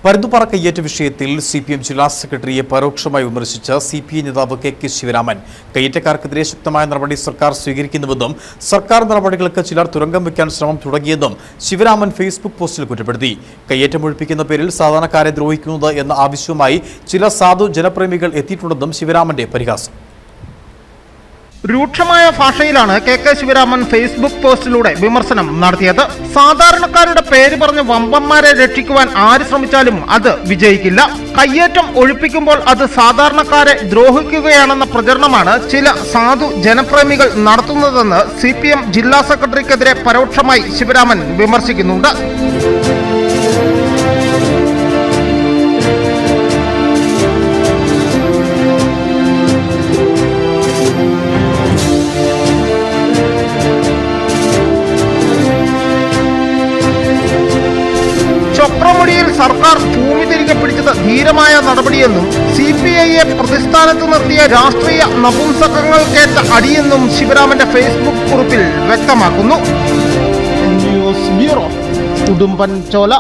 പരുന്തുപാറ കയ്യേറ്റ വിഷയത്തിൽ CPM ജില്ലാ സെക്രട്ടറിയെ പരോക്ഷമായി വിമർശിച്ച CPI നേതാവ് KK ശിവരാമൻ കയ്യേറ്റക്കാർക്കെതിരെ ശക്തമായ നടപടി സർക്കാർ സ്വീകരിക്കുന്നുവെന്നും സർക്കാർ നടപടികൾക്ക് ചിലർ തുരങ്കം വയ്ക്കാൻ ശ്രമം തുടങ്ങിയെന്നും ശിവരാമൻ ഫേസ്ബുക്ക് പോസ്റ്റിൽ കുറ്റപ്പെടുത്തി. കയ്യേറ്റം ഒഴിപ്പിക്കുന്ന പേരിൽ സാധാരണക്കാരെ ദ്രോഹിക്കുന്നത് എന്ന ആവശ്യവുമായി ചില സാധു ജനപ്രേമികൾ എത്തിയിട്ടുണ്ടെന്നും ശിവരാമന്റെ പരിഹാസം. രൂക്ഷമായ ഭാഷയിലാണ് KK ശിവരാമൻ ഫേസ്ബുക്ക് പോസ്റ്റിലൂടെ വിമർശനം നടത്തിയത്. സാധാരണക്കാരുടെ പേര് പറഞ്ഞ് വമ്പന്മാരെ രക്ഷിക്കുവാൻ ആര് ശ്രമിച്ചാലും അത് വിജയിക്കില്ല. കയ്യേറ്റം ഒഴിപ്പിക്കുമ്പോൾ അത് സാധാരണക്കാരെ ദ്രോഹിക്കുകയാണെന്ന പ്രചരണമാണ് ചില സാധു ജനപ്രേമികൾ നടത്തുന്നതെന്ന് CPM ജില്ലാ സെക്രട്ടറിക്കെതിരെ പരോക്ഷമായി ശിവരാമൻ വിമർശിക്കുന്നുണ്ട്. ചൊക്രമുടിയിൽ സർക്കാർ ഭൂമി തിരികെ പിടിച്ചത് ധീരമായ നടപടിയെന്നും CPIയെ പ്രതിസ്ഥാനത്ത് നിർത്തിയ രാഷ്ട്രീയ നപുംസകങ്ങൾക്കേറ്റ അടിയെന്നും ശിവരാമന്റെ ഫേസ്ബുക്ക് കുറിപ്പിൽ വ്യക്തമാക്കുന്നു. News bureau, Udumbanchola.